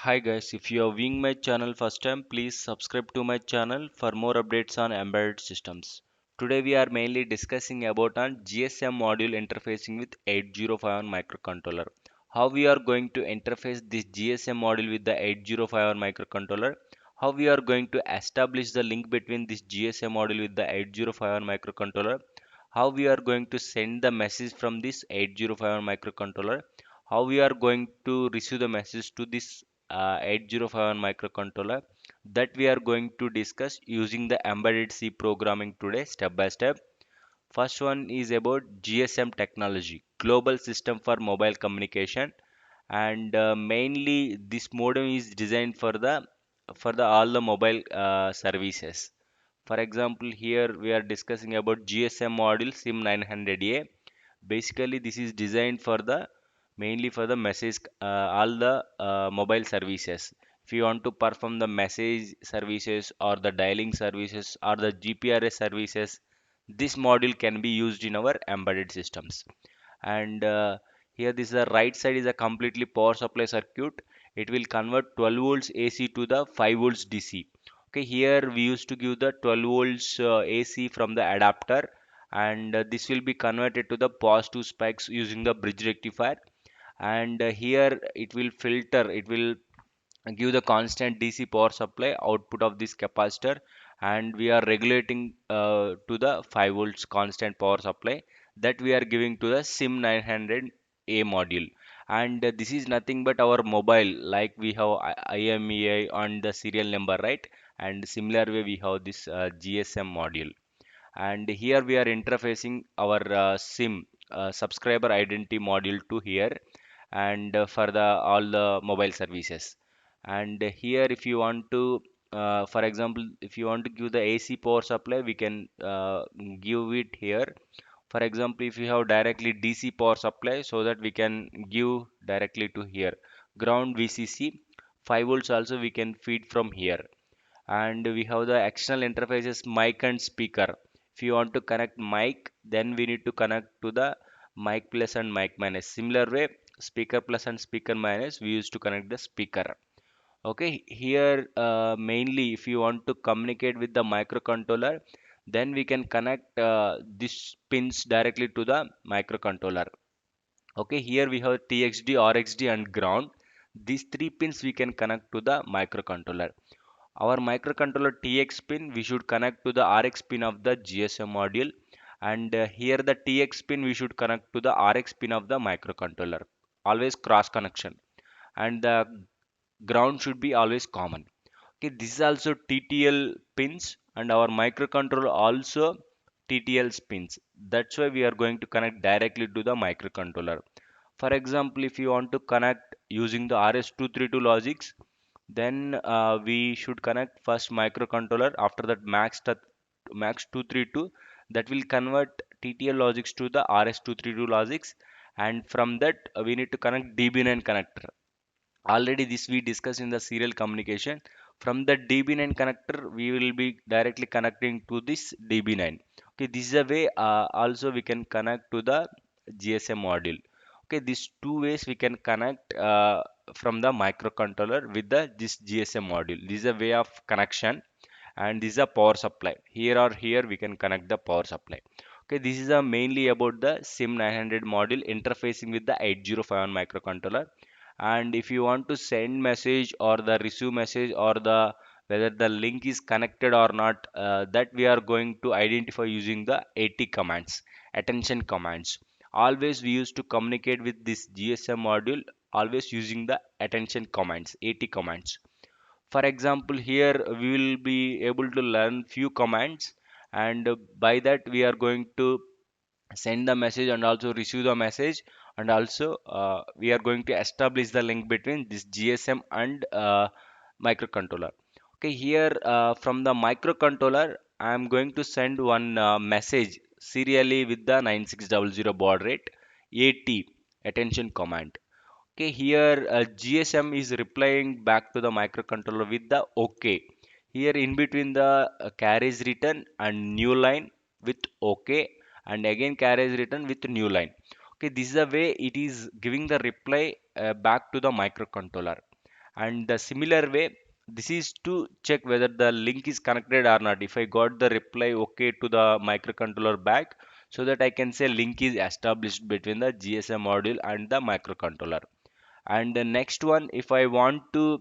Hi guys, if you are viewing my channel first time, please subscribe to my channel for more updates on embedded systems. Today we are mainly discussing about on GSM module interfacing with 8051 microcontroller. How we are going to interface this GSM module with the 8051 microcontroller. How we are going to establish the link between this GSM module with the 8051 microcontroller. How we are going to send the message from this 8051 microcontroller. How we are going to receive the message to this 8051 microcontroller, that we are going to discuss using the embedded C programming today step by step. First one is about GSM technology, global system for mobile communication, and mainly this modem is designed for the all the mobile services. For example, here we are discussing about GSM module SIM 900A. Basically, this is designed for the mainly for the message, all the mobile services. If you want to perform the message services or the dialing services or the GPRS services, this module can be used in our embedded systems. And here, this is the right side is a completely power supply circuit. It will convert 12 volts AC to the 5 volts DC. Okay, here we used to give the 12 volts AC from the adapter, and this will be converted to the positive spikes using the bridge rectifier. And here it will give the constant DC power supply output of this capacitor, and we are regulating to the 5 volts constant power supply that we are giving to the SIM 900A module. And this is nothing but our mobile, like we have IMEI on the serial number, right? And similar way we have this GSM module. And here we are interfacing our SIM, subscriber identity module, to here, and for the all the mobile services. And here, if you want to for example, if you want to give the AC power supply, we can give it here. For example, if you have directly DC power supply, so that we can give directly to here. Ground VCC 5 volts also we can feed from here. And we have the external interfaces mic and speaker. If you want to connect mic, then we need to connect to the mic plus and mic minus. Similar way, speaker plus and speaker minus, we used to connect the speaker. Okay, here mainly if you want to communicate with the microcontroller, then we can connect these pins directly to the microcontroller. Okay, here we have TXD, RXD and ground. These three pins we can connect to the microcontroller. Our microcontroller TX pin we should connect to the RX pin of the GSM module, and here the TX pin we should connect to the RX pin of the microcontroller. Always cross connection, and the ground should be always common. Okay, this is also TTL pins, and our microcontroller also TTL pins. That's why we are going to connect directly to the microcontroller. For example, if you want to connect using the RS232 logics, then we should connect first microcontroller. After that, max 232, that will convert TTL logics to the RS232 logics, and from that we need to connect DB9 connector. Already this we discussed in the serial communication. From the DB9 connector, we will be directly connecting to this DB9. Okay, this is a way also we can connect to the GSM module. Okay, these two ways we can connect from the microcontroller with the this GSM module. This is a way of connection, and this is a power supply. Here or here we can connect the power supply. Okay, this is mainly about the SIM 900 module interfacing with the 8051 microcontroller. And if you want to send message or the receive message, or the whether the link is connected or not, that we are going to identify using the AT commands, attention commands. Always we used to communicate with this GSM module always using the attention commands, AT commands. For example, here we will be able to learn few commands, and by that we are going to send the message and also receive the message, and also we are going to establish the link between this GSM and microcontroller. Okay, here from the microcontroller I am going to send one message serially with the 9600 baud rate, AT, attention command. Okay, here GSM is replying back to the microcontroller with the OK. Here in between the carriage written and new line with OK, and again carriage written with new line. Okay, this is the way it is giving the reply back to the microcontroller. And the similar way, this is to check whether the link is connected or not. If I got the reply okay to the microcontroller back, so that I can say link is established between the GSM module and the microcontroller. And the next one, if I want to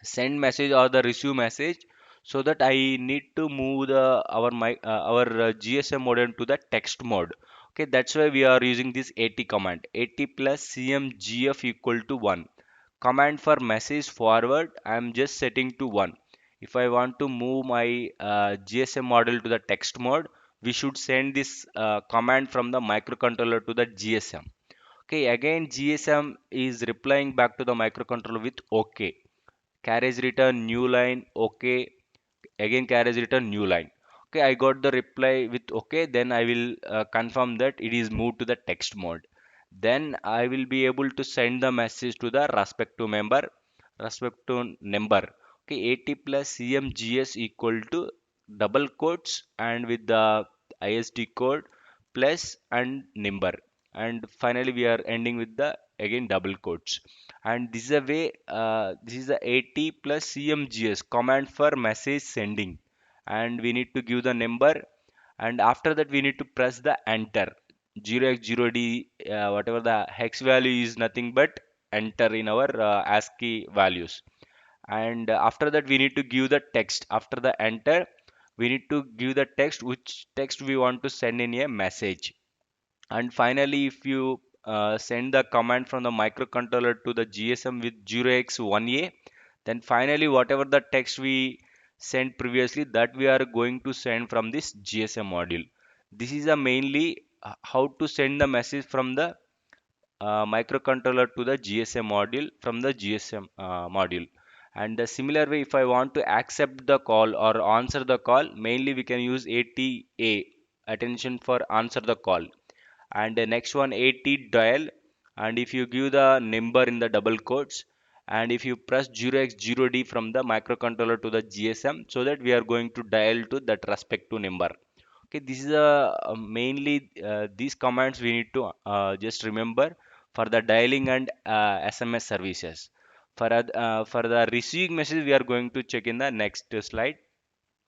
send message or the receive message, so that I need to move the our GSM modem to the text mode. Okay, that's why we are using this AT command. AT plus CMGF equal to 1. Command for message forward, I am just setting to 1. If I want to move my GSM model to the text mode, we should send this command from the microcontroller to the GSM. Okay, again GSM is replying back to the microcontroller with OK. Carriage return new line, okay. Again carriage return new line. Okay, I got the reply with okay, then I will confirm that it is moved to the text mode. Then I will be able to send the message to the respective number. Okay, 80 plus cmgs equal to double quotes and with the ISD code plus and number, and finally we are ending with the again double quotes. And this is a way, this is the AT plus cmgs command for message sending, and we need to give the number, and after that we need to press the enter. 0x0d, whatever the hex value is, nothing but enter in our ASCII values. And after that we need to give the text. After the enter, we need to give the text, which text we want to send in a message. And finally, if you send the command from the microcontroller to the GSM with 0x1a, then finally whatever the text we sent previously, that we are going to send from this GSM module. This is a mainly how to send the message from the microcontroller to the GSM module from the GSM module. And the similar way, if I want to accept the call or answer the call, mainly we can use ATA, attention for answer the call. And the next one, AT dial, and if you give the number in the double quotes, and if you press 0x0d from the microcontroller to the GSM, so that we are going to dial to that respective number. Okay, this is mainly these commands we need to just remember for the dialing and SMS services. For the receiving message, we are going to check in the next slide.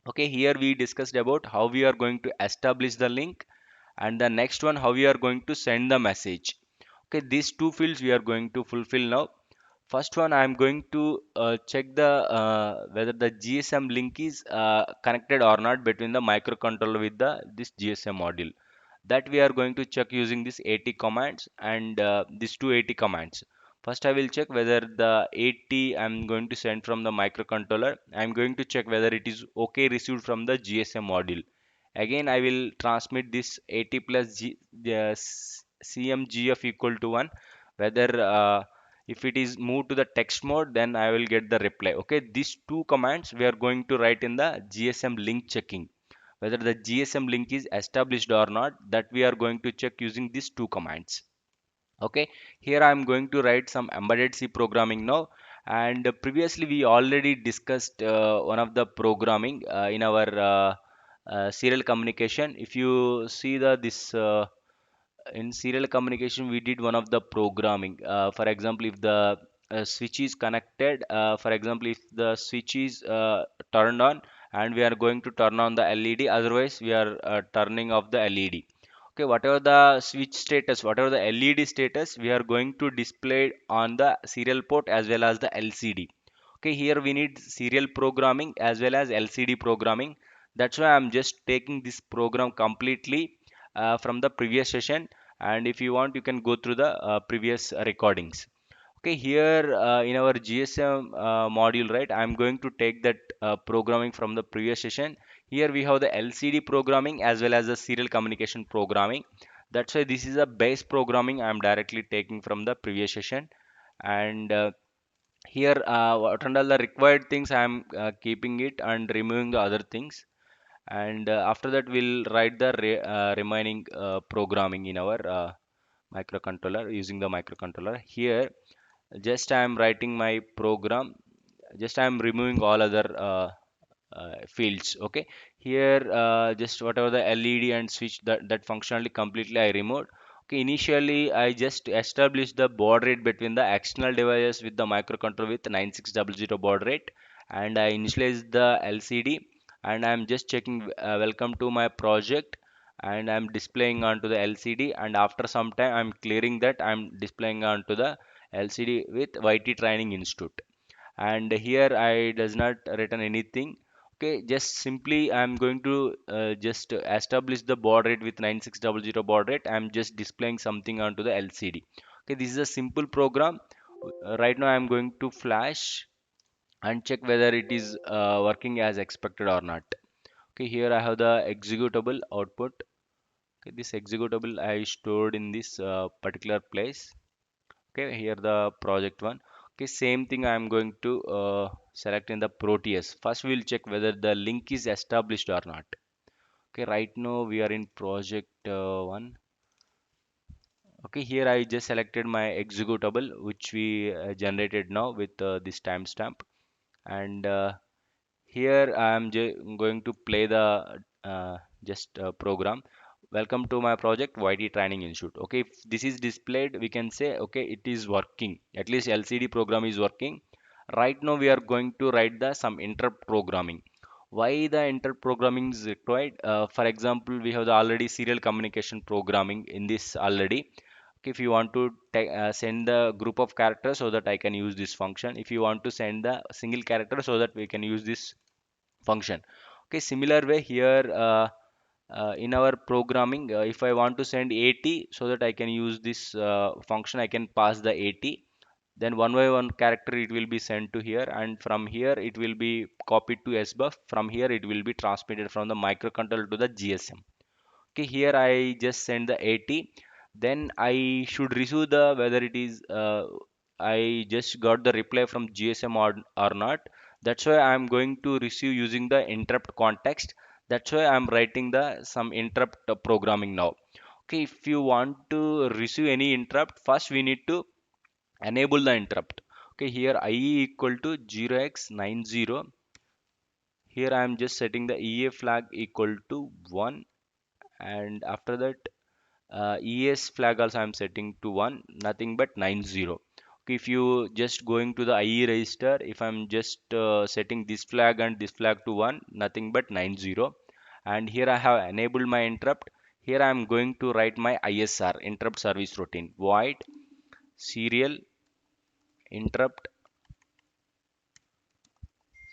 Okay, here we discussed about how we are going to establish the link, and the next one how we are going to send the message. Okay, these two fields we are going to fulfill now. First one, I am going to check the whether the GSM link is connected or not between the microcontroller with the this GSM module. That we are going to check using this AT commands and these two AT commands. First, I will check whether the AT I'm going to send from the microcontroller. I'm going to check whether it is okay received from the GSM module. Again, I will transmit this AT plus CMGF equal to 1. Whether if it is moved to the text mode, then I will get the reply. Okay, these two commands we are going to write in the GSM link checking. Whether the GSM link is established or not, that we are going to check using these two commands. Okay, here I am going to write some embedded C programming now. And previously we already discussed one of the programming in our serial communication. If you see the this in serial communication, we did one of the programming. For example, if the switch is connected, for example, if the switch is turned on, and we are going to turn on the LED, otherwise we are turning off the LED. Okay, whatever the switch status, whatever the LED status, we are going to display on the serial port as well as the LCD. Okay, here we need serial programming as well as LCD programming. That's why I'm just taking this program completely from the previous session, and if you want, you can go through the previous recordings. Okay, here in our GSM module, right, I'm going to take that programming from the previous session. Here we have the LCD programming as well as the serial communication programming. That's why this is a base programming I'm directly taking from the previous session. And here what are all the required things I'm keeping it and removing the other things. And after that we'll write the remaining programming in our microcontroller, using the microcontroller. Here just I am writing my program, just I am removing all other fields. Okay, here just whatever the LED and switch, that functionality completely I removed. Okay, initially I just established the baud rate between the external devices with the microcontroller with 9600 baud rate, and I initialized the LCD, and I'm just checking welcome to my project, and I'm displaying onto the LCD, and after some time I'm clearing that, I'm displaying onto the LCD with YT Training Institute. And here I does not written anything. Okay, just simply I'm going to just establish the baud rate with 9600 baud rate. I'm just displaying something onto the LCD. Okay, this is a simple program. Right now I'm going to flash and check whether it is working as expected or not. Okay, here I have the executable output. Okay, this executable I stored in this particular place. Okay, here the project one. Okay, same thing I am going to select in the Proteus. First we'll check whether the link is established or not. Okay, right now we are in project one. Okay, here I just selected my executable which we generated now with this timestamp, and here I am going to play the just program. Welcome to my project YT Training Institute. Okay, if this is displayed, we can say okay, it is working. At least LCD program is working. Right now we are going to write the some interrupt programming. Why the interrupt programming is required? For example, we have the already serial communication programming in this already. Okay, if you want to send the group of characters so that I can use this function. If you want to send the single character so that we can use this function. Okay, similar way here in our programming, if I want to send 80 so that I can use this function, I can pass the 80, then one by one character it will be sent to here, and from here it will be copied to SBUF. From here it will be transmitted from the microcontroller to the GSM. Okay, here I just send the 80, then I should receive the whether it is I just got the reply from GSM or not. That's why I'm going to receive using the interrupt context. That's why I'm writing the some interrupt programming now. Okay, if you want to receive any interrupt, first we need to enable the interrupt. Okay, here IE equal to 0x90. Here I am just setting the EA flag equal to 1, and after that ES flag also I'm setting to 1, nothing but 90. Okay, if you just going to the IE register, if I'm just setting this flag and this flag to 1, nothing but 90. And here I have enabled my interrupt. Here I am going to write my ISR, interrupt service routine, void serial interrupt,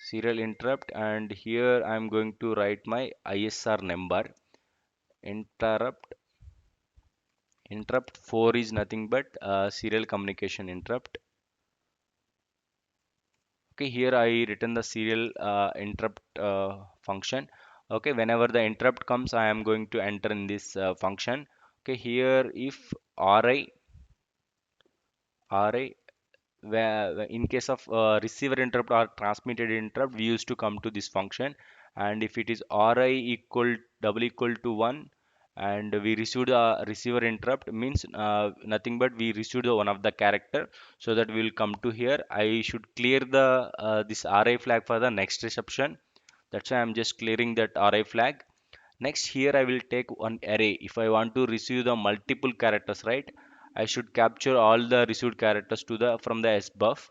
serial interrupt, and here I am going to write my ISR number, interrupt. Interrupt 4 is nothing but serial communication interrupt. Okay, here I written the serial interrupt function. Okay, whenever the interrupt comes, I am going to enter in this function. Okay, here if RI, where in case of receiver interrupt or transmitted interrupt, we used to come to this function. And if it is RI equal double equal to 1, and we received a receiver interrupt, means nothing but we received the one of the character, so that we will come to here. I should clear the this RI flag for the next reception. That's why I'm just clearing that RI flag. Next, here I will take one array. If I want to receive the multiple characters, right, I should capture all the received characters to the from the SBUF.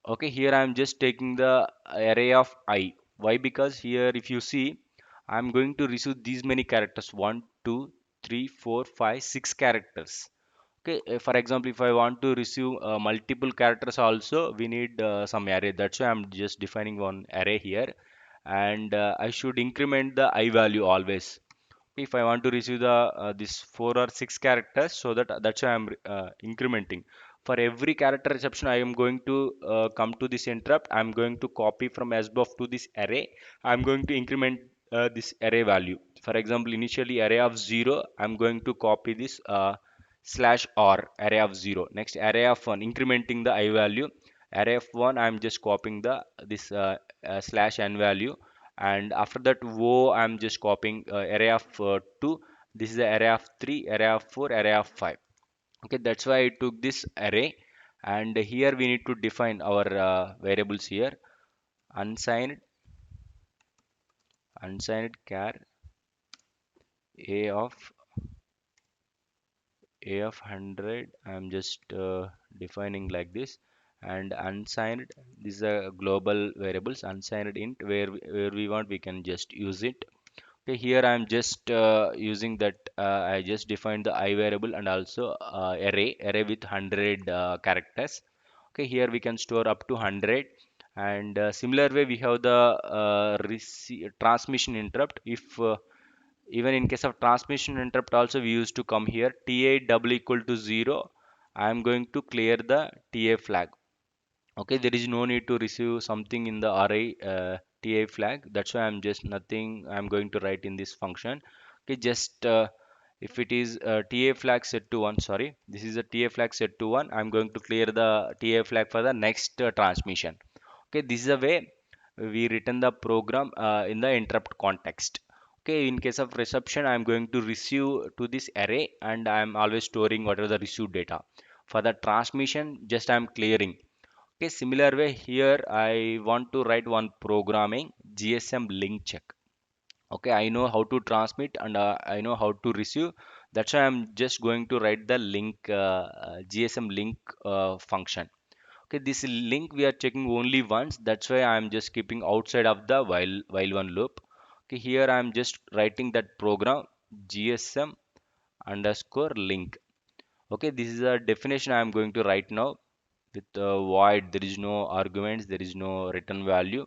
Okay, here I am just taking the array of I. Why? Because here if you see, I am going to receive these many characters, one, 2, 3, 4, 5, 6 characters. Okay, for example, if I want to receive multiple characters also, we need some array. That's why I'm just defining one array here, and I should increment the I value always. If I want to receive the this 4 or 6 characters, so that's why I'm incrementing. For every character reception, I am going to come to this interrupt. I'm going to copy from SBUF to this array. I'm going to increment this array value. For example, initially array of 0, I'm going to copy this slash r array of 0. Next array of 1, incrementing the I value. Array of 1, I'm just copying the this slash n value, and after that wo I'm just copying array of 2. This is the array of 3, array of 4, array of 5. Okay, that's why I took this array, and here we need to define our variables here. Unsigned, unsigned char, a of a of 100, I'm just defining like this. And unsigned, this is a global variables, unsigned int, where we want we can just use it. Okay, here I'm just using that, I just defined the I variable and also array with 100 characters. Okay, here we can store up to 100. And similar way we have the transmission interrupt. If even in case of transmission interrupt also, we used to come here ta double equal to 0, I am going to clear the ta flag. Okay, there is no need to receive something in the array ta flag. That's why I'm just nothing I'm going to write in this function. Okay, just if it is ta flag set to 1, sorry, this is a ta flag set to 1, I'm going to clear the ta flag for the next transmission. Okay, this is a way we written the program in the interrupt context. Okay, in case of reception, I'm going to receive to this array, and I'm always storing whatever the received data. For the transmission, just I'm clearing. Okay, similar way here, I want to write one programming GSM link check. Okay, I know how to transmit, and I know how to receive. That's why I'm just going to write the link GSM link function. Okay, this link we are checking only once. That's why I'm just keeping outside of the while one loop. Okay, here I'm just writing that program GSM underscore link. Okay, this is a definition I'm going to write now with void. There is no arguments, there is no return value,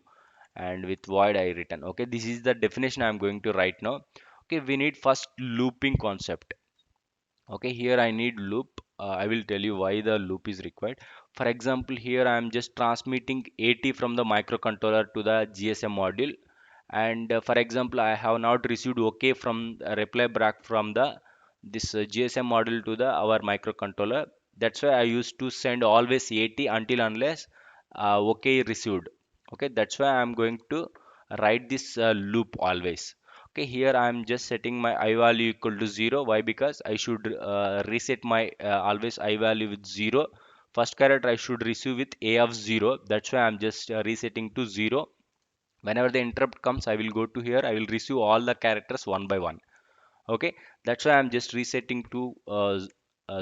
and with void I return. Okay, this is the definition I'm going to write now. Okay, we need first looping concept. Okay, here I need loop. I will tell you why the loop is required. For example, here I am just transmitting AT from the microcontroller to the GSM module. And for example, I have not received OK from reply back from the this GSM module to the our microcontroller. That's why I used to send always AT until unless OK received. Okay, that's why I'm going to write this loop always. Okay, here I'm just setting my I value equal to 0. Why? Because I should reset my always I value with 0. First character I should receive with A of 0. That's why I'm just resetting to 0. Whenever the interrupt comes, I will go to here. I will receive all the characters one by one. Okay, that's why I'm just resetting to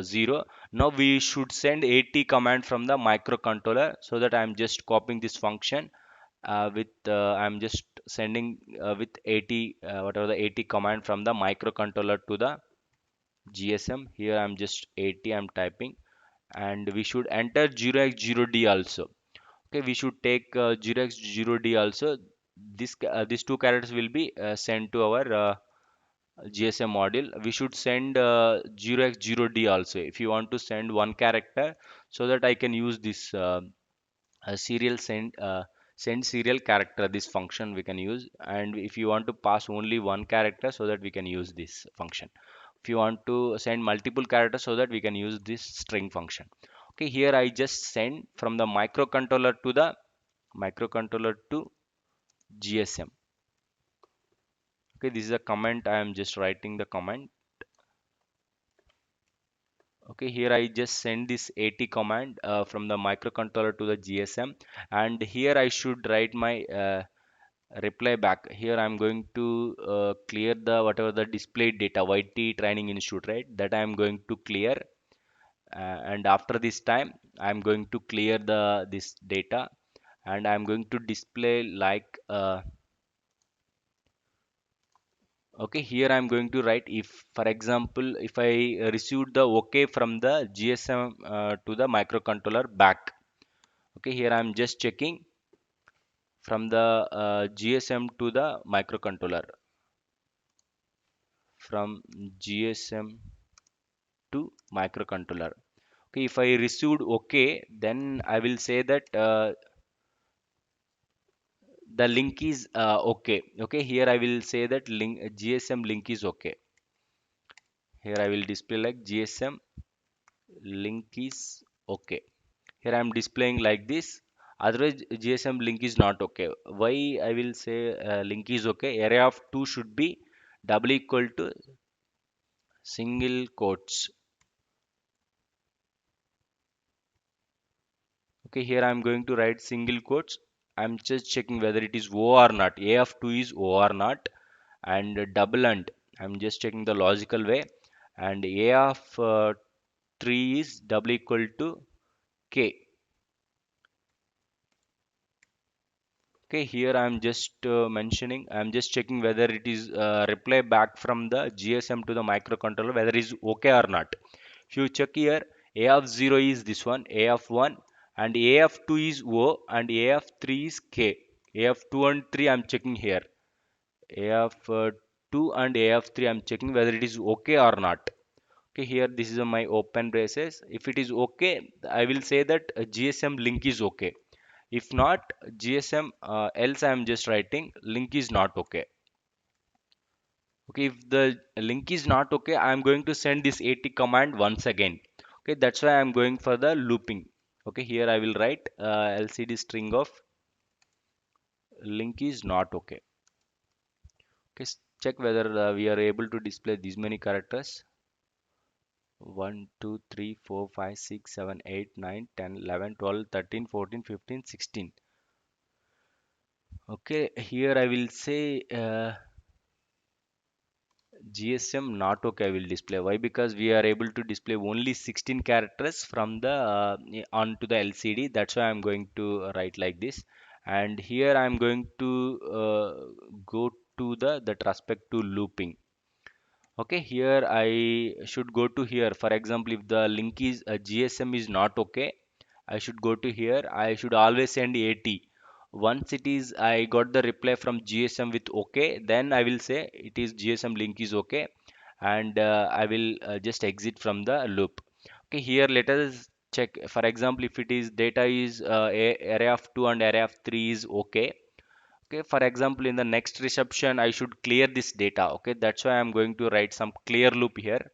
0. Now we should send AT command from the microcontroller, so that I'm just copying this function with I'm just sending with AT whatever the AT command from the microcontroller to the GSM. Here I'm just AT I'm typing, and we should enter 0x0D also. Okay, we should take 0x0D also. These two characters will be sent to our GSM module. We should send 0x0D also if you want to send one character, so that I can use this serial send serial character, this function we can use. And if you want to pass only one character, so that we can use this function. If you want to send multiple characters, so that we can use this string function. Okay, here I just send from the microcontroller to GSM. Okay, this is a comment, I am just writing the comment. Okay, here I just send this AT command from the microcontroller to the GSM, and here I should write my reply back. Here I'm going to clear the whatever the displayed data YT training institute, right, that I'm going to clear. And after this time, I'm going to clear the this data, and I'm going to display like okay, here I'm going to write, if for example if I received the OK from the GSM to the microcontroller back. Okay, here I'm just checking from the GSM to the microcontroller, from GSM to microcontroller. Okay, if I received OK, then I will say that the link is okay. Okay, here I will say that link GSM link is okay. Here I will display like GSM link is okay. Here I am displaying like this. Otherwise, GSM link is not okay. Why I will say link is okay? Array of 2 should be double equal to single quotes. Okay, here I am going to write single quotes. I'm just checking whether it is O or not. A of 2 is O or not, and double and. I'm just checking the logical way, and a of 3 is double equal to k. Okay, here I'm just mentioning, I'm just checking whether it is reply back from the GSM to the microcontroller, whether it is okay or not. If you check here, A of 0 is this one, A of 1, and A of 2 is O, and A of 3 is K. A of 2 and 3 I'm checking here. A of 2 and A of 3 I'm checking whether it is okay or not. Okay, here this is my open braces. If it is okay, I will say that GSM link is okay. If not, GSM else I am just writing link is not okay. Okay, if the link is not okay, I am going to send this AT command once again. Okay, that's why I am going for the looping. Okay, here I will write LCD string of link is not okay. Okay, check whether we are able to display these many characters. 1, 2, 3, 4, 5, 6, 7, 8, 9, 10, 11, 12, 13, 14, 15, 16. Okay, here I will say GSM not okay I will display. Why? Because we are able to display only 16 characters from the onto the LCD. That's why I'm going to write like this. And here I'm going to go to the that respect to looping. Okay, here I should go to here. For example, if the link is GSM is not okay, I should go to here. I should always send AT. Once it is, I got the reply from GSM with okay, then I will say it is GSM link is okay, and I will just exit from the loop. Okay, here let us check. For example, if it is data is array of 2 and array of 3 is okay. Okay, for example, in the next reception, I should clear this data. Okay, that's why I'm going to write some clear loop here.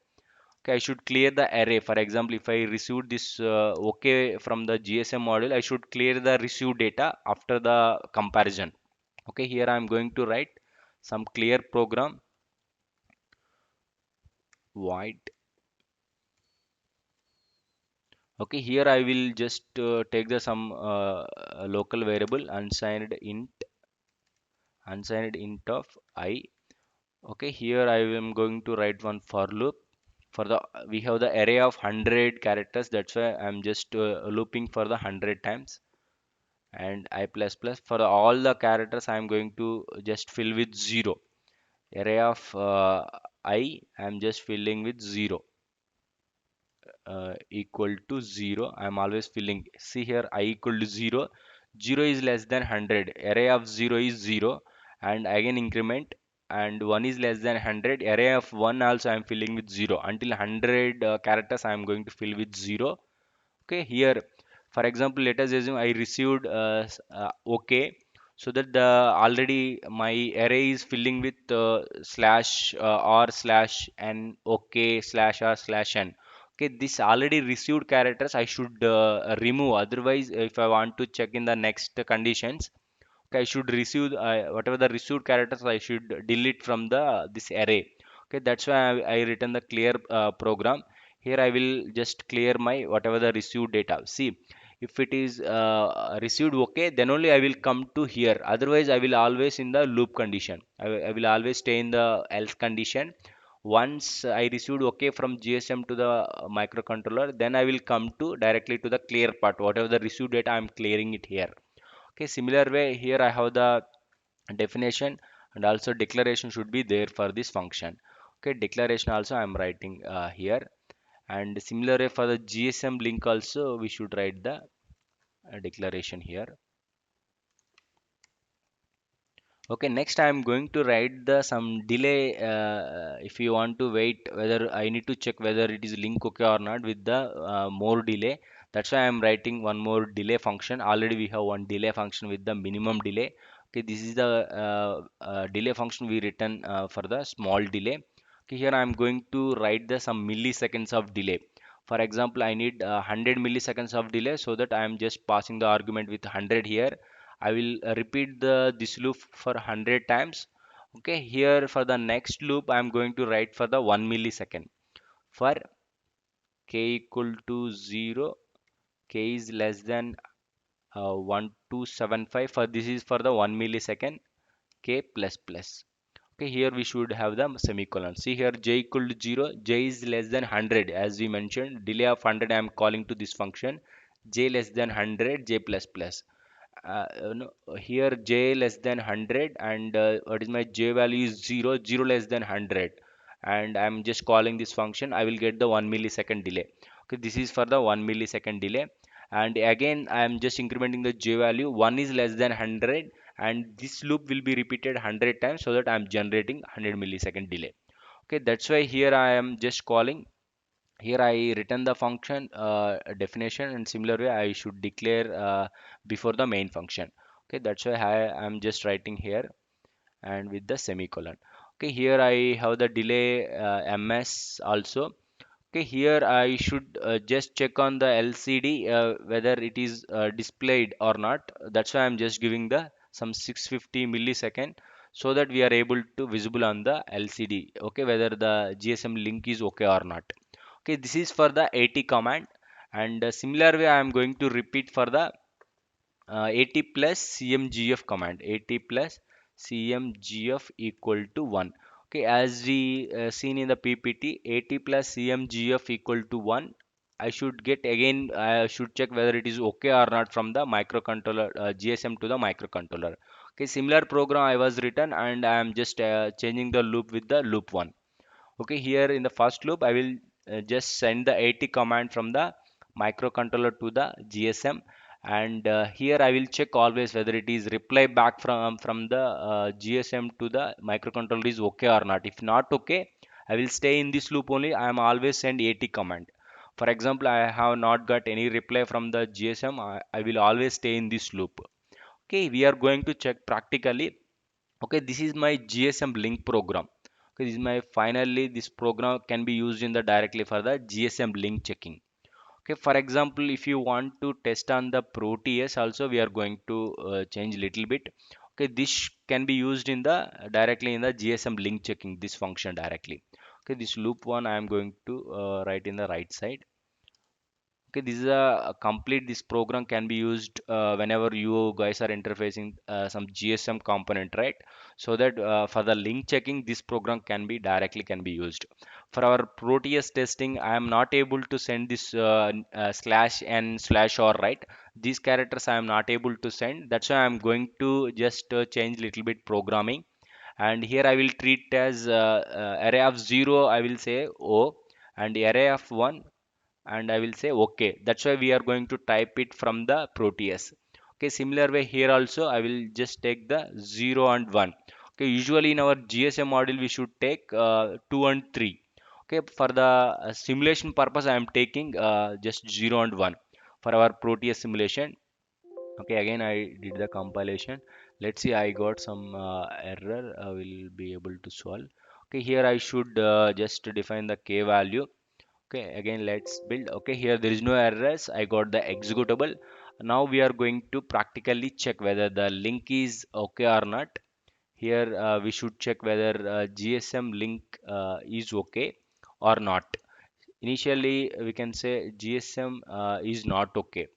Okay, I should clear the array. For example, if I received this okay from the GSM module, I should clear the received data after the comparison. Okay, here I'm going to write some clear program void. Okay, here I will just take the some local variable unsigned int of I. Okay, here I am going to write one for loop. For the we have the array of 100 characters. That's why I'm just looping for the 100 times. And I plus plus for all the characters I'm going to just fill with 0. Array of I am just filling with 0 equal to 0. I'm always filling. See here, I equal to 0. 0 is less than 100. Array of 0 is 0. And again increment. And 1 is less than 100. Array of 1 also I'm filling with 0. Until 100 characters I'm going to fill with 0. Okay, here, for example, let us assume I received OK. So that the already my array is filling with slash or slash n OK slash or slash n. Okay, this already received characters I should remove. Otherwise, if I want to check in the next conditions, okay, I should receive whatever the received characters I should delete from the this array. Okay, that's why I written the clear program. Here I will just clear my whatever the received data. See, if it is received okay, then only I will come to here. Otherwise, I will always in the loop condition. I will always stay in the else condition. Once I received okay from GSM to the microcontroller, then I will come to directly to the clear part. Whatever the received data, I am clearing it here. Okay, similar way here I have the definition and also declaration should be there for this function. Okay, declaration also I am writing here, and similar way for the GSM link also we should write the declaration here. Okay, next I am going to write the some delay. If you want to wait, whether I need to check whether it is link okay or not with the more delay. That's why I am writing one more delay function. Already we have one delay function with the minimum delay. Okay, this is the delay function we written for the small delay. Okay, here I am going to write the some milliseconds of delay. For example, I need 100 milliseconds of delay, so that I am just passing the argument with 100 here. I will repeat this loop for 100 times. Okay, here for the next loop, I am going to write for the 1 millisecond. For k equal to 0, k is less than 1275. For this is for the 1 millisecond, k plus plus. Okay, here we should have the semicolon. See here, j equal to 0, j is less than 100 as we mentioned. Delay of 100 I am calling to this function. J less than 100, j plus plus. No, here j less than 100 and what is my j value is 0, 0 less than 100. And I'm just calling this function. I will get the 1 millisecond delay. Okay, this is for the 1 millisecond delay. And again, I am just incrementing the j value. 1 is less than 100 and this loop will be repeated 100 times so that I'm generating 100 millisecond delay. Okay, that's why here I am just calling. Here I return the function definition, and similar way I should declare before the main function. Okay, that's why I'm just writing here and with the semicolon. Okay, here I have the delay ms also. Okay, here I should just check on the LCD whether it is displayed or not. That's why I'm just giving the some 650 millisecond so that we are able to visible on the LCD. Okay, whether the GSM link is okay or not. Okay, this is for the AT command, and similar way I am going to repeat for the AT plus CMGF command. AT plus CMGF equal to 1. Okay, as we seen in the PPT, AT plus CMGF equal to 1. I should get again, I should check whether it is okay or not from the microcontroller GSM to the microcontroller. Okay, similar program I was written and I am just changing the loop with the loop 1. Okay, here in the first loop I will just send the AT command from the microcontroller to the GSM, and here I will check always whether it is reply back from the GSM to the microcontroller is okay or not. If not okay, I will stay in this loop only. I am always send AT command. For example, I have not got any reply from the GSM. I will always stay in this loop. Okay, we are going to check practically. Okay, this is my GSM link program. Okay, this is my finally this program can be used in the directly for the GSM link checking. Okay, for example, if you want to test on the Proteus also, we are going to change little bit. Okay, this can be used in the directly in the GSM link checking this function directly. Okay, this loop one I am going to write in the right side. Okay, this is a complete. This program can be used whenever you guys are interfacing some GSM component, right? So that for the link checking, this program can be directly can be used. For our Proteus testing, I am not able to send this slash n slash or, right? These characters I am not able to send. That's why I'm going to just change little bit programming. And here I will treat as array of 0, I will say O, and array of 1 and I will say okay. That's why we are going to type it from the Proteus. Okay, similar way here also I will just take the 0 and 1. Okay, usually in our GSM module we should take 2 and 3. Okay, for the simulation purpose I am taking just 0 and 1 for our Proteus simulation. Okay, again I did the compilation. Let's see, I got some error. I will be able to solve. Okay, here I should just define the k value. Okay, again let's build. Okay, here there is no errors. I got the executable. Now we are going to practically check whether the link is okay or not. Here we should check whether GSM link is okay or not. Initially we can say GSM is not okay.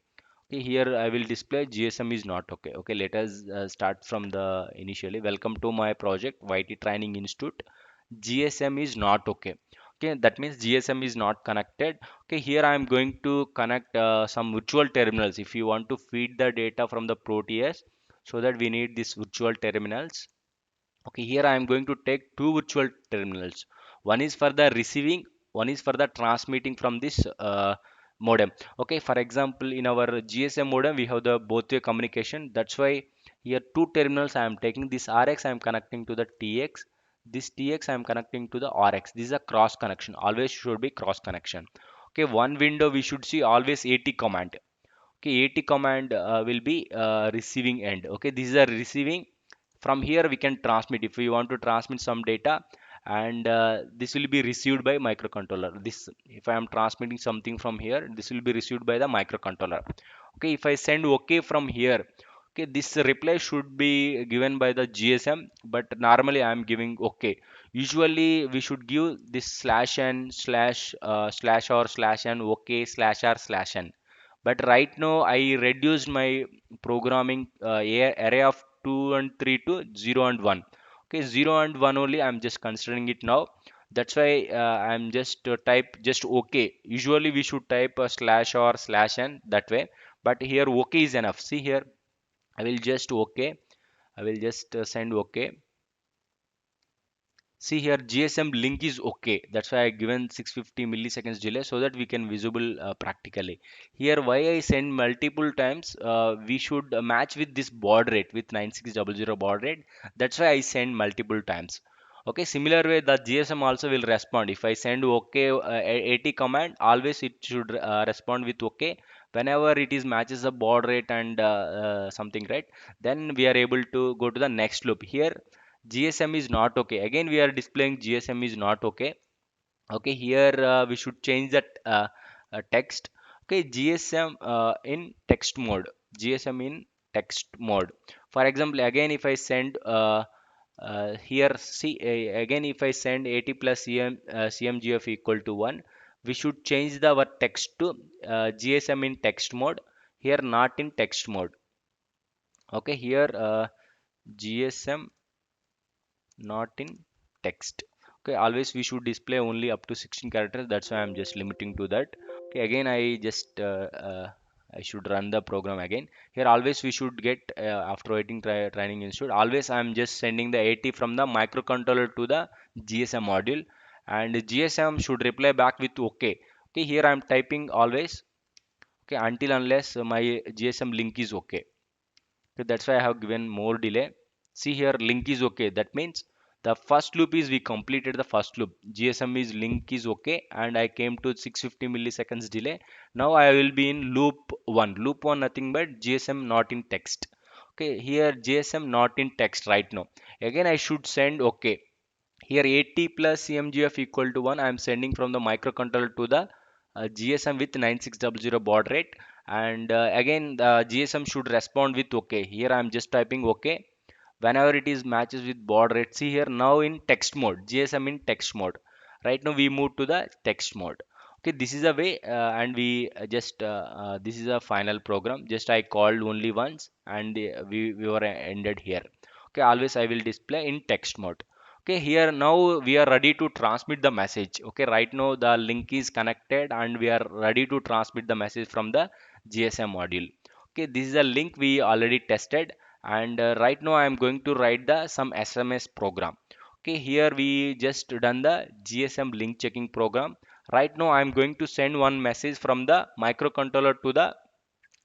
Okay, here I will display GSM is not okay. Okay, let us start from the initially. Welcome to my project YT Training Institute. GSM is not okay. Okay, that means GSM is not connected. Okay, here I am going to connect some virtual terminals. If you want to feed the data from the Proteus, so that we need these virtual terminals. Okay, here I am going to take two virtual terminals. One is for the receiving, one is for the transmitting from this modem. Okay, for example, in our GSM modem, we have the both-way communication. That's why here two terminals I am taking. This RX I am connecting to the TX. This TX I am connecting to the RX. This is a cross connection. Always should be cross connection. Okay, one window we should see always AT command. Okay, AT command will be receiving end. Okay, this is a receiving. From here we can transmit if we want to transmit some data, and this will be received by microcontroller. This, if I am transmitting something from here, this will be received by the microcontroller. Okay, if I send okay from here, okay, this reply should be given by the GSM, but normally I am giving okay. Usually we should give this slash n slash slash or slash n okay slash r slash n, but right now I reduced my programming array of 2 and 3 to 0 and 1. Okay, 0 and 1 only I'm just considering it now. That's why I'm just type just OK. Usually we should type a slash or slash n that way, but here OK is enough. See here, I will just OK. I will just send OK. See here, GSM link is okay. That's why I given 650 milliseconds delay so that we can visible practically. Here, why I send multiple times, we should match with this baud rate with 9600 baud rate. That's why I send multiple times. Okay, similar way the GSM also will respond. If I send OK 80 command, always it should respond with OK. Whenever it is matches the baud rate and something, right? Then we are able to go to the next loop. Here GSM is not okay. Again, we are displaying GSM is not okay. Okay, here we should change that text. Okay, GSM in text mode. GSM in text mode. For example, again, if I send here, see again, if I send 80 plus CMGF equal to 1, we should change the our text to GSM in text mode. Here, not in text mode. Okay, here GSM not in text. Okay, always we should display only up to 16 characters. That's why I'm just limiting to that. Okay, again I should run the program again. Here always we should get after waiting training institute, always I'm just sending the 80 from the microcontroller to the GSM module, and GSM should reply back with okay. Okay, here I'm typing always okay until unless my GSM link is okay. So that's why I have given more delay. See here, link is okay. That means the first loop is we completed the first loop. GSM is link is okay, and I came to 650 milliseconds delay. Now I will be in loop one. Loop one nothing but GSM not in text. Okay, here GSM not in text right now. Again I should send okay. Here 80 plus CMGF equal to 1. I am sending from the microcontroller to the GSM with 9600 baud rate. And again, the GSM should respond with OK. Here I am just typing OK. Whenever it is matches with baud rate, see here now in text mode, GSM in text mode. Right now we move to the text mode. Okay, this is a way, and we this is a final program. Just I called only once, and we were ended here. Okay, always I will display in text mode. Okay, here now we are ready to transmit the message. Okay, right now the link is connected and we are ready to transmit the message from the GSM module. Okay, this is a link we already tested, and right now I am going to write the some SMS program. Okay, here we just done the GSM link checking program. Right now I am going to send one message from the microcontroller to the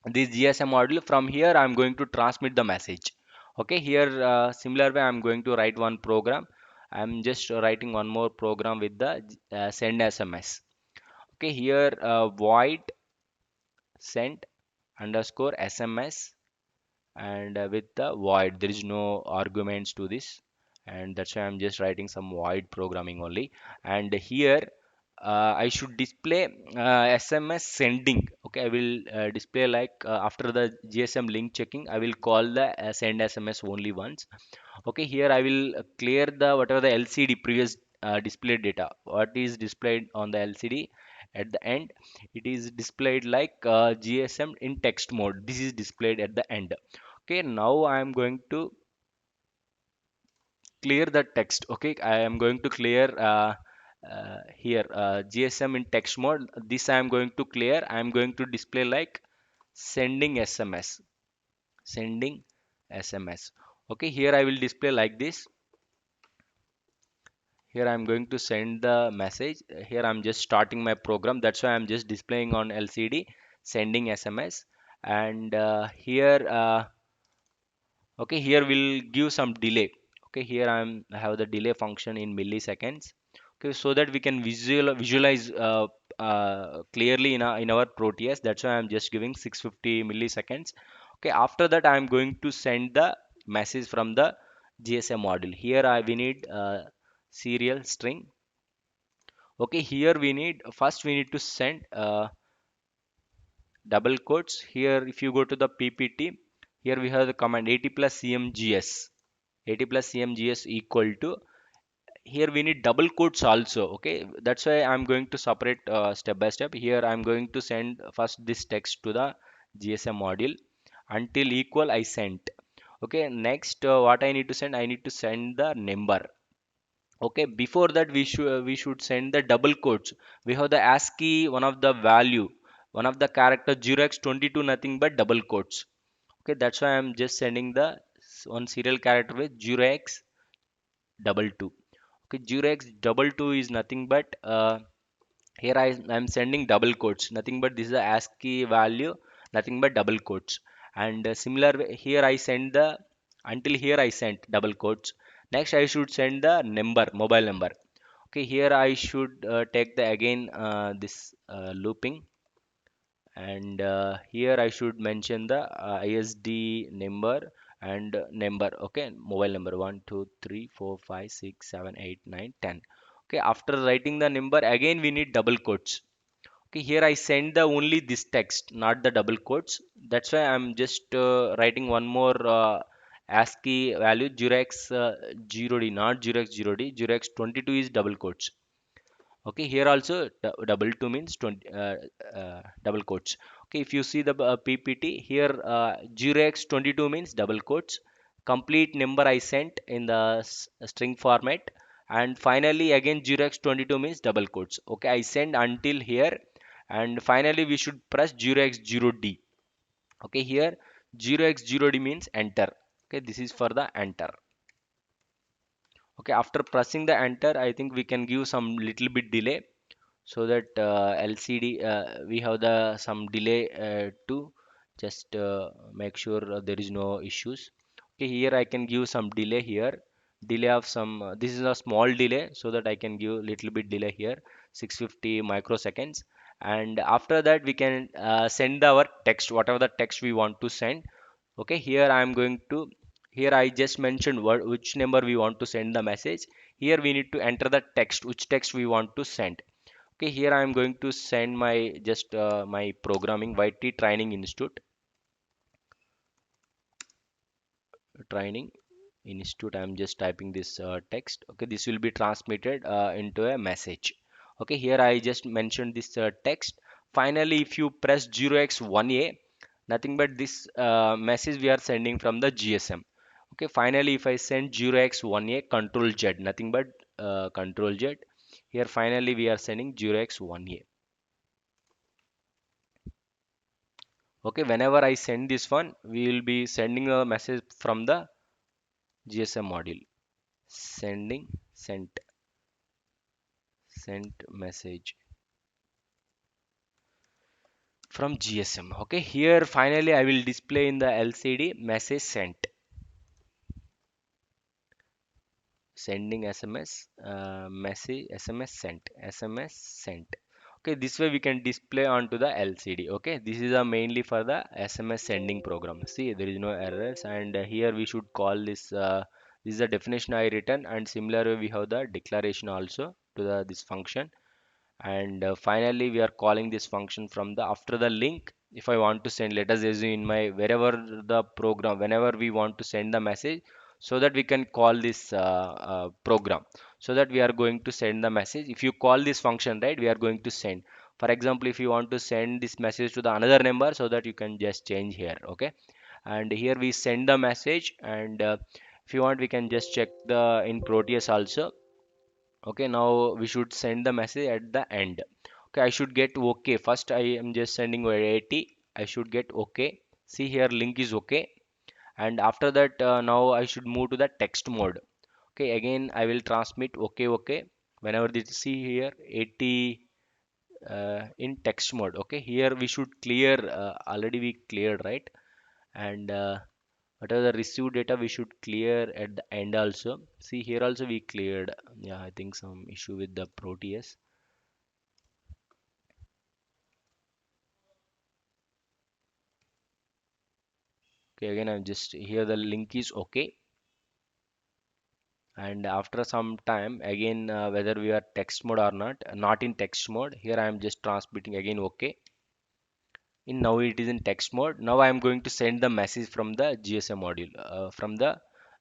this GSM module. From here I'm going to transmit the message. Okay, here similar way I'm going to write one program. I'm just writing one more program with the send SMS. Okay, here void send underscore SMS, and with the void there is no arguments to this, and that's why I'm just writing some void programming only. And here I should display SMS sending. Okay, I will display like after the GSM link checking I will call the send SMS only once. Okay, here I will clear the whatever the LCD previous displayed data, what is displayed on the LCD at the end. It is displayed like GSM in text mode. This is displayed at the end. Okay, now I am going to clear the text. Okay, I am going to clear here GSM in text mode. This I am going to clear. I am going to display like sending SMS. Sending SMS. Okay, here I will display like this. Here I'm going to send the message. Here I'm just starting my program. That's why I'm just displaying on LCD sending SMS. And here okay, here we'll give some delay. Okay, here I have the delay function in milliseconds. Okay, so that we can visualize clearly in our Proteus. That's why I'm just giving 650 milliseconds. Okay, after that I'm going to send the message from the GSM module. Here we need serial string. Okay, here we need first we need to send double quotes. Here if you go to the PPT, here we have the command 80 plus CMGS. 80 plus CMGS equal to, here we need double quotes also. Okay, that's why I'm going to separate step by step. Here I'm going to send first this text to the GSM module until equal I sent. Okay, next what I need to send, I need to send the number. Okay, before that we should send the double quotes. We have the ASCII, one of the value, one of the character 0x22, nothing but double quotes. Okay, that's why I'm just sending the one serial character with 0x double two. Okay, 0x double two is nothing but here I'm sending double quotes, nothing but this is the ASCII value, nothing but double quotes. And similar here I send the, until here I sent double quotes. Next I should send the number, mobile number. Okay, here I should take the again this looping, and here I should mention the ISD number and number. Okay, mobile number 1 2 3 4 5 6 7 8 9 10. Okay, after writing the number again we need double quotes. Okay, here I send the only this text, not the double quotes. That's why I'm just writing one more ASCII value 0x 0D, not 0x 0D. 0x 22 is double quotes. Okay, here also double two means 20 double quotes. Okay, if you see the PPT here, 0x 22 means double quotes. Complete number I sent in the string format, and finally again 0x 22 means double quotes. Okay, I send until here, and finally we should press 0x 0D. Okay, here 0x 0D means enter. Okay, this is for the enter. Okay, after pressing the enter, I think we can give some little bit delay so that LCD we have the some delay to just make sure there is no issues. Okay, here I can give some delay here, delay of some this is a small delay, so that I can give little bit delay here, 650 microseconds. And after that we can send our text, whatever the text we want to send. Okay, here I am going to, here I just mentioned what, which number we want to send the message. Here we need to enter the text, which text we want to send. Okay, here I am going to send my just my programming YT Training Institute, training institute. I am just typing this text. Okay, this will be transmitted into a message. Okay, here I just mentioned this text. Finally, if you press 0x1a, nothing but this message we are sending from the GSM. Okay, finally if I send 0x1a control Z, nothing but control Z, here finally we are sending 0x1a. Okay, whenever I send this one, we will be sending a message from the GSM module. Sending, sent message from GSM. Okay, here finally I will display in the LCD message sent. Sending SMS, message SMS sent, SMS sent. Okay, this way we can display onto the LCD. Okay, this is mainly for the SMS sending program. See, there is no errors, and here we should call this. This is the definition I written, and similar way we have the declaration also to the this function. And finally we are calling this function from the after the link. If I want to send, let us assume in my wherever the program, whenever we want to send the message, so that we can call this program, so that we are going to send the message. If you call this function, right, we are going to send. For example, if you want to send this message to the another number, so that you can just change here. Okay, and here we send the message, and if you want we can just check the in Proteus also. Okay, now we should send the message at the end. Okay, I should get okay. First, I am just sending 80. I should get okay. See here, link is okay. And after that, now I should move to the text mode. Okay, again, I will transmit okay, okay. Whenever this see here, 80 in text mode. Okay, here we should clear, already we cleared, right? And whatever the received data we should clear at the end also. See here also we cleared. Yeah, I think some issue with the Proteus. Okay, again I'm just here, the link is okay. And after some time again, whether we are text mode or not, not in text mode, here I am just transmitting again okay. In now it is in text mode. Now I am going to send the message from the GSM module, from the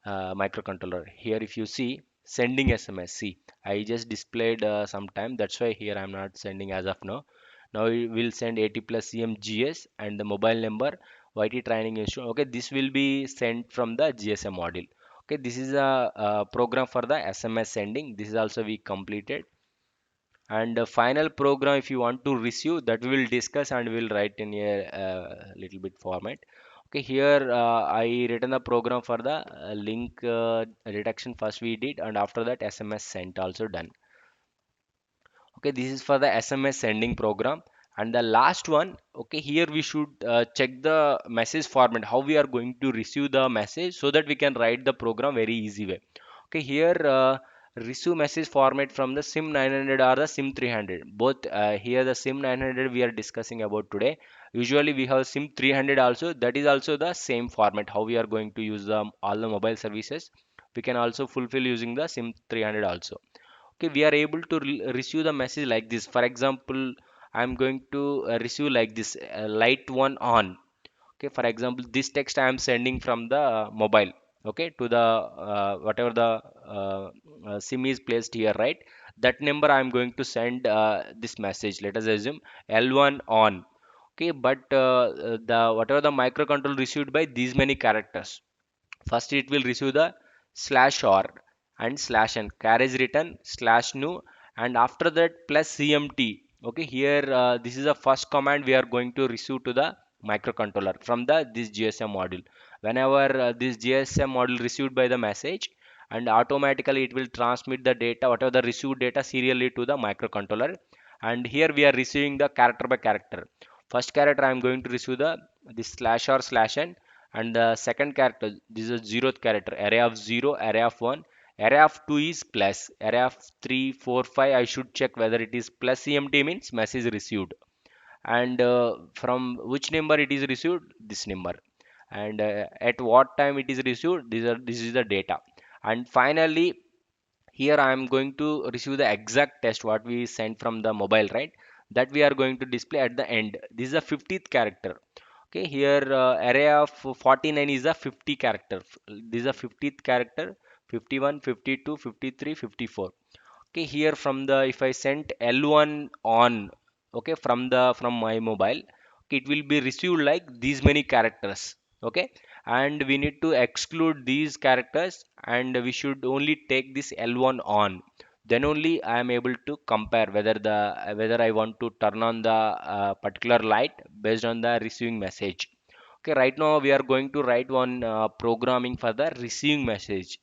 microcontroller. Here if you see sending SMS, see I just displayed some time, that's why here I am not sending as of now. Now we will send 80 plus CMGS and the mobile number YT training institute. Okay, this will be sent from the GSM module. Okay, this is a program for the SMS sending. This is also we completed. And the final program, if you want to receive, that we will discuss and we will write in a little bit format. Okay, here I written the program for the link detection first we did, and after that SMS sent also done. Okay, this is for the SMS sending program. And the last one, okay, here we should check the message format, how we are going to receive the message so that we can write the program very easy way. Okay, here receive message format from the SIM 900 or the SIM 300. Both here the SIM 900 we are discussing about today. Usually we have SIM 300 also. That is also the same format. How we are going to use all the mobile services. We can also fulfill using the SIM 300 also. Okay, we are able to receive the message like this. For example, I'm going to receive like this, light one on. Okay, for example, this text I am sending from the mobile, okay, to the whatever the sim is placed here, right? That number I am going to send this message. Let us assume L1 on. Okay, but the whatever the microcontroller received by these many characters. First, it will receive the slash or and slash n carriage return slash new, and after that plus CMT. Okay, here this is the first command we are going to receive to the microcontroller from the this GSM module. Whenever this GSM module received by the message, and automatically it will transmit the data, whatever the received data, serially to the microcontroller. And here we are receiving the character by character. First character I am going to receive the this slash or slash n, and the second character, this is a zeroth character, array of 0, array of 1, array of 2 is plus, array of 3 4 5 I should check whether it is plus CMT, means message received, and from which number it is received, this number, and at what time it is received, this is the data. And finally, here I am going to receive the exact test what we sent from the mobile, right? That we are going to display at the end. This is the 50th character. Okay, here array of 49 is a 50 character. This is a 50th character. 51, 52, 53, 54. Okay, here from the, if I sent L1 on, okay, from my mobile, okay, it will be received like these many characters. Okay, and we need to exclude these characters, and we should only take this L1 on. Then only I am able to compare whether I want to turn on the particular light based on the receiving message. Okay, right now we are going to write one programming for the receiving message.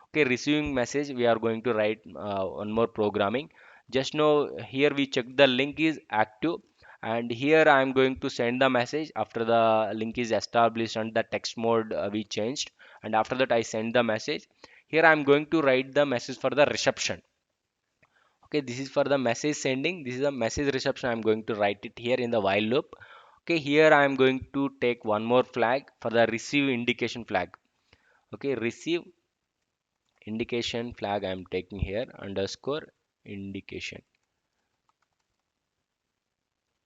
Okay, receiving message we are going to write one more programming. Just now here we check the link is active, and here I am going to send the message after the link is established and the text mode we changed, and after that I send the message. Here I am going to write the message for the reception. Okay, this is for the message sending, this is the message reception. I am going to write it here in the while loop. Okay, here I am going to take one more flag for the receive indication flag. Okay, receive indication flag I am taking here, underscore indication.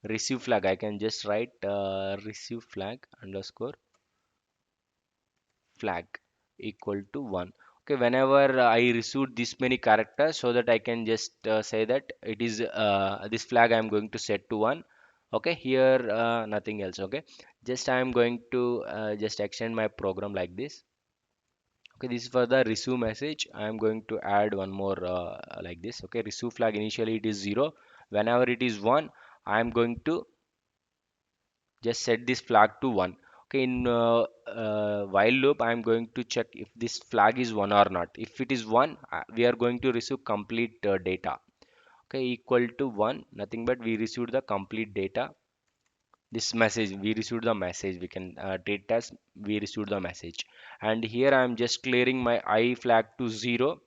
Receive flag I can just write receive flag underscore flag equal to 1. Okay, whenever I receive this many characters, so that I can just say that it is this flag I am going to set to 1. Okay, here nothing else. Okay, just I am going to just extend my program like this. Okay, this is for the receive message. I am going to add one more like this. Okay, receive flag initially it is 0. Whenever it is 1, I am going to just set this flag to 1. Okay, in while loop, I am going to check if this flag is 1 or not. If it is 1, we are going to receive complete data. Okay, equal to 1, nothing but we received the complete data. This message, we received the message, we can treat as we received the message. And here I am just clearing my I flag to 0.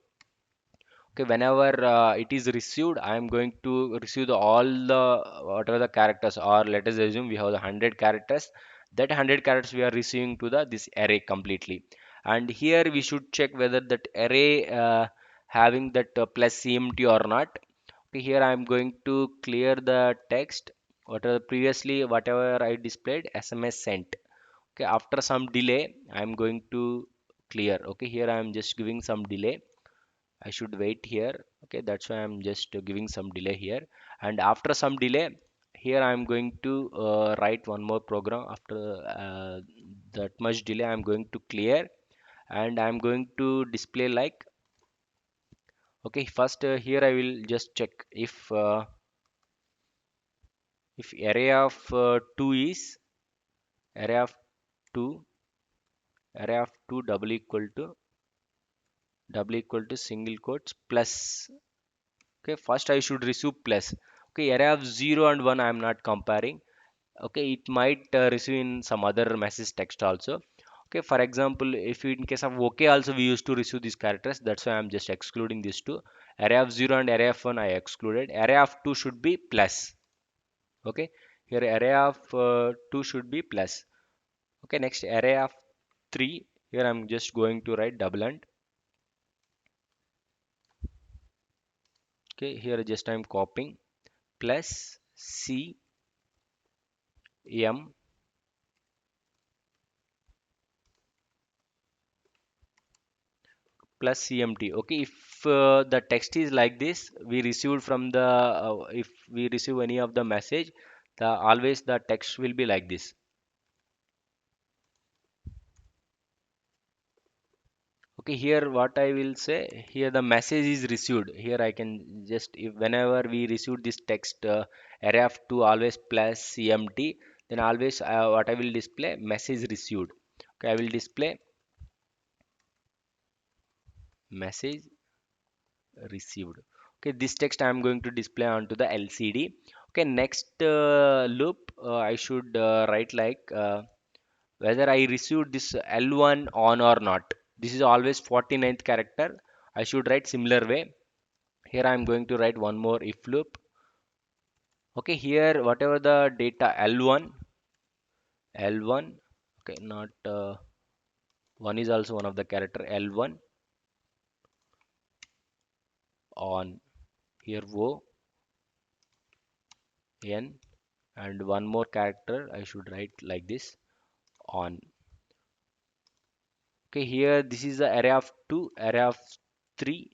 Okay, whenever it is received, I am going to receive all the whatever the characters, or let us assume we have the 100 characters. That 100 characters we are receiving to the this array completely. And here we should check whether that array having that plus CMT or not. Okay, here I am going to clear the text whatever previously whatever I displayed SMS sent. Okay, after some delay I am going to clear. Okay, here I am just giving some delay. I should wait here. Okay, that's why I'm just giving some delay here. And after some delay, here I'm going to write one more program. After that much delay, I'm going to clear, and I'm going to display like, okay, first here I will just check if array of 2 is array of 2 array of 2 double equal to single quotes plus. Okay, first I should receive plus. Okay, array of 0 and 1 I am not comparing. Okay, it might receive in some other message text also. Okay, for example, if in case of okay also we used to receive these characters, that's why I'm just excluding these two. Array of 0 and array of 1 I excluded. Array of 2 should be plus. Okay, here array of 2 should be plus. Okay, next array of 3, here I'm just going to write double and. Okay, here just I'm copying plus C M plus CMT. Okay, if the text is like this, we received from the if we receive any of the message, the always the text will be like this. Okay, here what I will say, here the message is received. Here I can just, if whenever we receive this text array of 2 always plus CMT, then always what I will display message received. Okay, I will display message received. Okay, this text I am going to display onto the LCD. Okay, next loop I should write like whether I received this L1 on or not. This is always 49th character. I should write similar way. Here I am going to write one more if loop. Okay, here whatever the data L1, okay, not 1 is also one of the character L1 on, here O N, and one more character I should write like this on. Okay, here this is the array of 2, array of 3,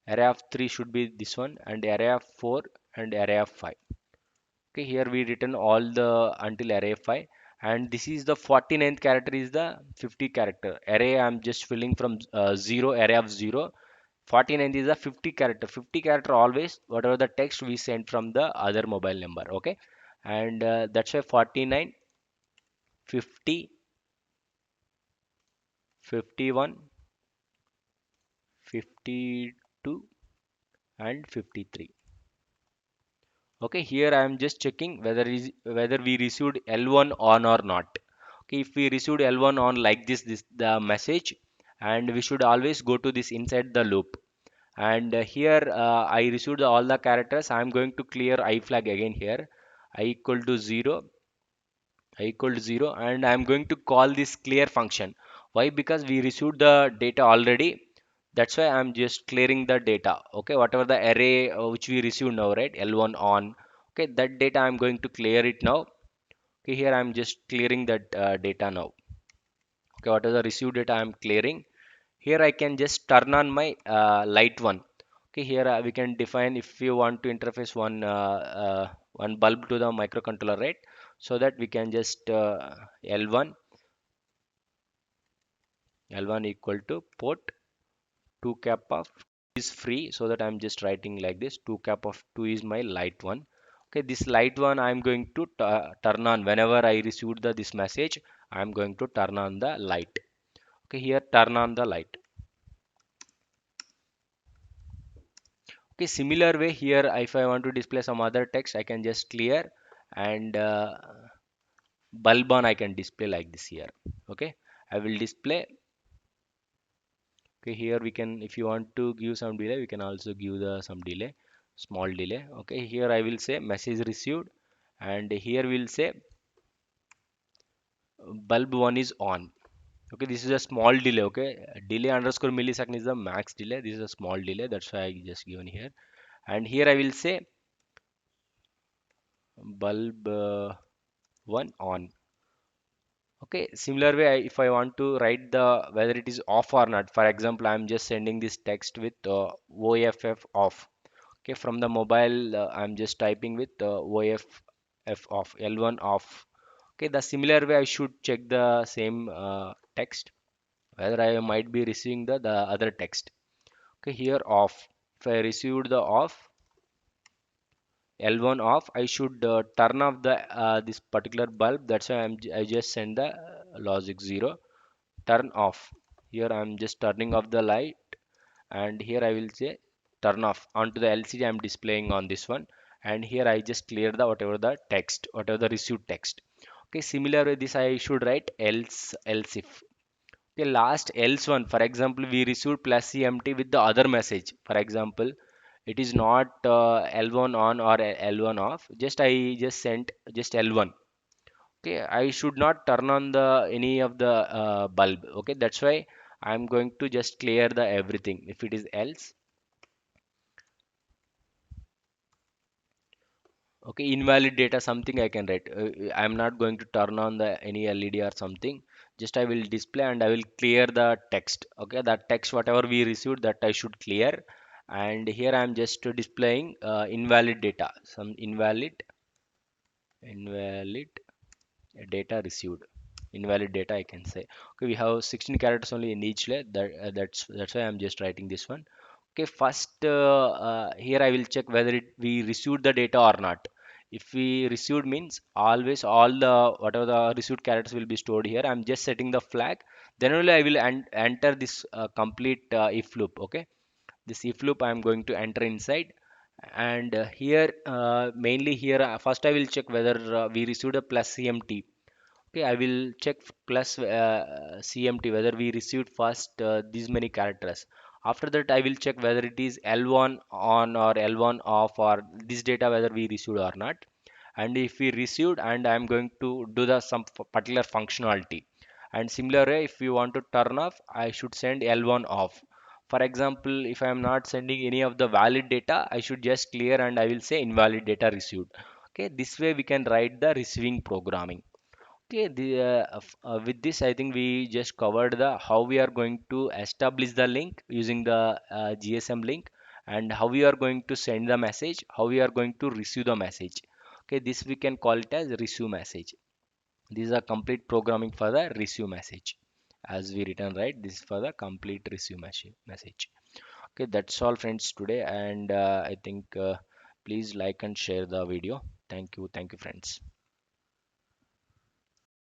array of 3 should be this one, and array of 4 and array of 5. Okay, here we written all the until array 5, and this is the 49th character is the 50 character array. I'm just filling from 0, array of 0. 49th is the 50 character. 50 character always whatever the text we sent from the other mobile number. Okay, and that's why 49, 50, 51, 52 and 53. Okay, here I am just checking whether we received L1 on or not. Okay, if we received L1 on like this the message, and we should always go to this inside the loop. And here I received all the characters. I am going to clear I flag again here. I equal to 0, I equal to 0, and I am going to call this clear function. Why? Because we received the data already. That's why I'm just clearing the data. Okay, whatever the array which we received now, right? L1 on. Okay, that data I'm going to clear it now. Okay, here I'm just clearing that data now. Okay, what is the received data I'm clearing. Here I can just turn on my light one. Okay, here we can define if you want to interface one bulb to the microcontroller, right? So that we can just L1 L1 equal to port 2 cap of is free, so that I'm just writing like this, 2 cap of 2 is my light one. Okay, this light one I'm going to turn on whenever I received this message. I'm going to turn on the light. Okay, here turn on the light. Okay, similar way here, if I want to display some other text, I can just clear, and bulb on I can display like this here. Okay, I will display. Okay, here we can, if you want to give some delay, we can also give the some delay, small delay. Okay, here I will say message received, and here we'll say bulb one is on. Okay, this is a small delay. Okay, delay underscore millisecond is the max delay. This is a small delay, that's why I just given here. And here I will say bulb one on. Okay, similar way, if I want to write the whether it is off or not, for example, I'm just sending this text with OFF off. Okay, from the mobile, I'm just typing with OFF f off, L1 off. Okay, the similar way I should check the same text whether I might be receiving the other text. Okay, here off. If I received the off, L1 off, I should turn off the this particular bulb. That's why I just send the logic 0. Turn off. Here I'm just turning off the light, and here I will say turn off. Onto the LCD I'm displaying on this one, and here I just clear the whatever the text, whatever the received text. Okay, similar way this I should write else if. Okay, last else one, for example, we received plus CMT with the other message. For example, it is not L1 on or L1 off. Just I just sent just L1. Okay, I should not turn on the any of the bulb. Okay, that's why I'm going to just clear the everything. If it is else, okay, invalid data something I can write. I'm not going to turn on the any LED or something. Just I will display and I will clear the text. Okay, that text whatever we received that I should clear. And here I'm just displaying invalid data. Some invalid data received. Invalid data I can say. Okay, we have 16 characters only in each layer. That's why I'm just writing this one. Okay, first here I will check whether we received the data or not. If we received means always all the whatever the received characters will be stored here. I'm just setting the flag. Then only I will enter this complete if loop. Okay, this if loop I am going to enter inside. And here mainly here first I will check whether we received a plus CMT. Okay, I will check plus CMT whether we received first these many characters. After that, I will check whether it is L1 on or L1 off or this data whether we received or not. And if we received, and I am going to do the some particular functionality. And similar way, if you want to turn off, I should send L1 off. For example, if I am not sending any of the valid data, I should just clear and I will say invalid data received. Okay, this way we can write the receiving programming. Okay, with this, I think we just covered the how we are going to establish the link using the GSM link, and how we are going to send the message, how we are going to receive the message. Okay, this we can call it as receive message. This is a complete programming for the receive message. As we written right, this is for the complete receive message. Okay, that's all, friends, today, and I think please like and share the video. Thank you, friends.